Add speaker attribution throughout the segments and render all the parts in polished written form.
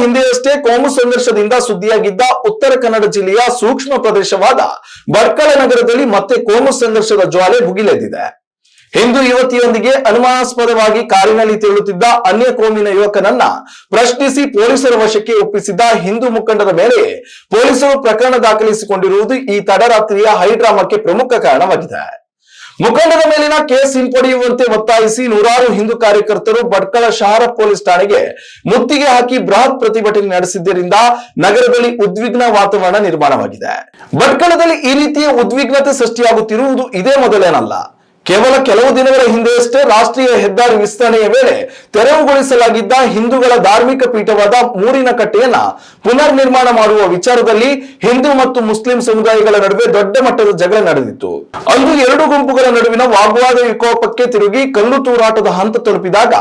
Speaker 1: ಹಿಂದೆಯಷ್ಟೇ ಕೋಮು ಸಂಘರ್ಷದಿಂದ ಸುದ್ದಿಯಾಗಿದ್ದ ಉತ್ತರ ಕನ್ನಡ ಜಿಲ್ಲೆಯ ಸೂಕ್ಷ್ಮ ಪ್ರದೇಶವಾದ ಭಟ್ಕಳ ನಗರದಲ್ಲಿ ಮತ್ತೆ ಕೋಮು ಸಂಘರ್ಷದ ಜ್ವಾಲೆ ಭುಗಿಲೆದ್ದಿದೆ. ಹಿಂದೂ ಯುವತಿಯೊಂದಿಗೆ ಅನುಮಾನಾಸ್ಪದವಾಗಿ ಕಾರಿನಲ್ಲಿ ತೆರಳುತ್ತಿದ್ದ ಅನ್ಯ ಕೋಮಿನ ಯುವಕನನ್ನ ಪ್ರಶ್ನಿಸಿ ಪೊಲೀಸರ ವಶಕ್ಕೆ ಒಪ್ಪಿಸಿದ್ದ ಹಿಂದೂ ಮುಖಂಡರ ಮೇಲೆ ಪೊಲೀಸರು ಪ್ರಕರಣ ದಾಖಲಿಸಿಕೊಂಡಿರುವುದು ಈ ತಡರಾತ್ರಿಯ ಹೈಡ್ರಾಮಾಕ್ಕೆ ಪ್ರಮುಖ ಕಾರಣವಾಗಿದೆ. ಮುಖಂಡರ ಮೇಲಿನ ಕೇಸ್ ಹಿಂಪಡೆಯುವಂತೆ ಒತ್ತಾಯಿಸಿ ನೂರಾರು ಹಿಂದೂ ಕಾರ್ಯಕರ್ತರು ಭಟ್ಕಳ ಶಹರ ಪೊಲೀಸ್ ಠಾಣೆಗೆ ಮುತ್ತಿಗೆ ಹಾಕಿ ಬೃಹತ್ ಪ್ರತಿಭಟನೆ ನಡೆಸಿದ್ದರಿಂದ ನಗರದಲ್ಲಿ ಉದ್ವಿಗ್ನ ವಾತಾವರಣ ನಿರ್ಮಾಣವಾಗಿದೆ. ಭಟ್ಕಳದಲ್ಲಿ ಈ ರೀತಿಯ ಉದ್ವಿಗ್ನತೆ ಸೃಷ್ಟಿಯಾಗುತ್ತಿರುವುದು ಇದೇ ಮೊದಲೇನಲ್ಲ. ಕೇವಲ ಕೆಲವು ದಿನಗಳ ಹಿಂದೆಯಷ್ಟೇ ರಾಷ್ಟ್ರೀಯ ಹೆದ್ದಾರಿ ವಿಸ್ತರಣೆಯ ವೇಳೆ ತೆರವುಗೊಳಿಸಲಾಗಿದ್ದ ಹಿಂದೂಗಳ ಧಾರ್ಮಿಕ ಪೀಠವಾದ ಮೂರಿನ ಕಟ್ಟೆಯನ್ನ ಪುನರ್ ನಿರ್ಮಾಣ ಮಾಡುವ ವಿಚಾರದಲ್ಲಿ ಹಿಂದೂ ಮತ್ತು ಮುಸ್ಲಿಂ ಸಮುದಾಯಗಳ ನಡುವೆ ದೊಡ್ಡ ಮಟ್ಟದ ಜಗಳ ನಡೆದಿತ್ತು. ಅಂದು ಎರಡು ಗುಂಪುಗಳ ನಡುವಿನ ವಾಗ್ವಾದ ವಿಕೋಪಕ್ಕೆ ತಿರುಗಿ ಕಲ್ಲು ತೂರಾಟದ ಹಂತ ತಲುಪಿದಾಗ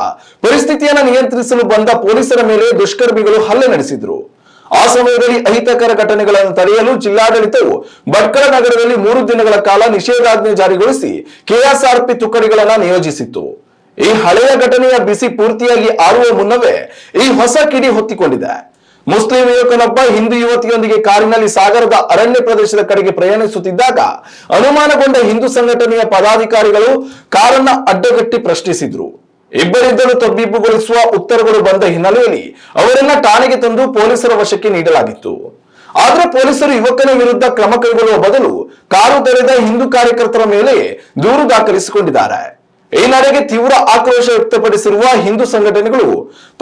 Speaker 1: ಪರಿಸ್ಥಿತಿಯನ್ನು ನಿಯಂತ್ರಿಸಲು ಬಂದ ಪೊಲೀಸರ ಮೇಲೆ ದುಷ್ಕರ್ಮಿಗಳು ಹಲ್ಲೆ ನಡೆಸಿದ್ರು. ಆ ಸಮಯದಲ್ಲಿ ಅಹಿತಕರ ಘಟನೆಗಳನ್ನು ತಡೆಯಲು ಜಿಲ್ಲಾಡಳಿತವು ಭಟ್ಕಳ ನಗರದಲ್ಲಿ 3 ದಿನಗಳ ಕಾಲ ನಿಷೇಧಾಜ್ಞೆ ಜಾರಿಗೊಳಿಸಿ ಕೆಎಸ್ಆರ್ಪಿ ತುಕಡಿಗಳನ್ನು ನಿಯೋಜಿಸಿತ್ತು. ಈ ಹಳೆಯ ಘಟನೆಯ ಬಿಸಿ ಪೂರ್ತಿಯಾಗಿ ಆರುವ ಮುನ್ನವೇ ಈ ಹೊಸ ಕಿಡಿ ಹೊತ್ತಿಕೊಂಡಿದೆ. ಮುಸ್ಲಿಂ ಯುವಕನೊಬ್ಬ ಹಿಂದೂ ಯುವತಿಯೊಂದಿಗೆ ಕಾರಿನಲ್ಲಿ ಸಾಗರದ ಅರಣ್ಯ ಪ್ರದೇಶದ ಕಡೆಗೆ ಪ್ರಯಾಣಿಸುತ್ತಿದ್ದಾಗ ಅನುಮಾನಗೊಂಡ ಹಿಂದೂ ಸಂಘಟನೆಯ ಪದಾಧಿಕಾರಿಗಳು ಕಾರನ್ನ ಅಡ್ಡಗಟ್ಟಿ ಪ್ರಶ್ನಿಸಿದ್ರು. ಇಬ್ಬರಿದ್ದಲು ತಬ್ಬಿಬ್ಬುಗೊಳಿಸುವ ಉತ್ತರಗಳು ಬಂದ ಹಿನ್ನೆಲೆಯಲ್ಲಿ ಅವರನ್ನ ಠಾಣೆಗೆ ತಂದು ಪೊಲೀಸರ ವಶಕ್ಕೆ ನೀಡಲಾಗಿತ್ತು. ಆದ್ರೆ ಪೊಲೀಸರು ಯುವಕನ ವಿರುದ್ಧ ಕ್ರಮ ಕೈಗೊಳ್ಳುವ ಬದಲು ಕಾರು ತೆರೆದ ಹಿಂದೂ ಕಾರ್ಯಕರ್ತರ ಮೇಲೆ ದೂರು ದಾಖಲಿಸಿಕೊಂಡಿದ್ದಾರೆ. ಈ ನಡೆಗೆ ತೀವ್ರ ಆಕ್ರೋಶ ವ್ಯಕ್ತಪಡಿಸಿರುವ ಹಿಂದೂ ಸಂಘಟನೆಗಳು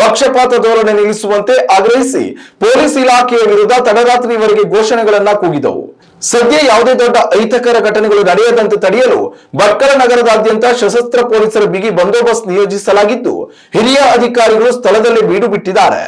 Speaker 1: ಪಕ್ಷಪಾತ ಧೋರಣೆ ನಿಲ್ಲಿಸುವಂತೆ ಆಗ್ರಹಿಸಿ ಪೊಲೀಸ್ ಇಲಾಖೆಯ ವಿರುದ್ಧ ತಡರಾತ್ರಿವರೆಗೆ ಘೋಷಣೆಗಳನ್ನ ಕೂಗಿದವು. ಸದ್ಯ ಯಾವುದೇ ದೊಡ್ಡ ಅಹಿತಕರ ಘಟನೆಗಳು ನಡೆಯದಂತೆ ತಡೆಯಲು ಭಟ್ಕಳ ನಗರದಾದ್ಯಂತ ಸಶಸ್ತ್ರ ಪೊಲೀಸರ ಬಿಗಿ ಬಂದೋಬಸ್ತ್ ನಿಯೋಜಿಸಲಾಗಿದ್ದು ಹಿರಿಯ ಅಧಿಕಾರಿಗಳು ಸ್ಥಳದಲ್ಲಿ ಬೀಡು ಬಿಟ್ಟಿದ್ದಾರೆ.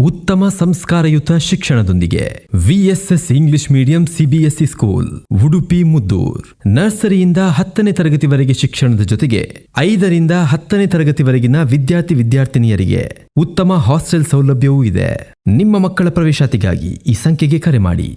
Speaker 2: ಉತ್ತಮ ಸಂಸ್ಕಾರಯುತ ಶಿಕ್ಷಣದೊಂದಿಗೆ VSS English medium CBSE school Udupi Muddur. ನರ್ಸರಿಯಿಂದ 10ನೇ ತರಗತಿವರೆಗೆ ಶಿಕ್ಷಣದ ಜೊತೆಗೆ 5ರಿಂದ 10ನೇ ತರಗತಿವರೆಗಿನ ವಿದ್ಯಾರ್ಥಿನಿಯರಿಗೆ ಉತ್ತಮ ಹಾಸ್ಟೆಲ್ ಸೌಲಭ್ಯವೂ ಇದೆ. ನಿಮ್ಮ ಮಕ್ಕಳ ಪ್ರವೇಶಾತಿಗಾಗಿ ಈ ಸಂಖ್ಯೆಗೆ ಕರೆ ಮಾಡಿ.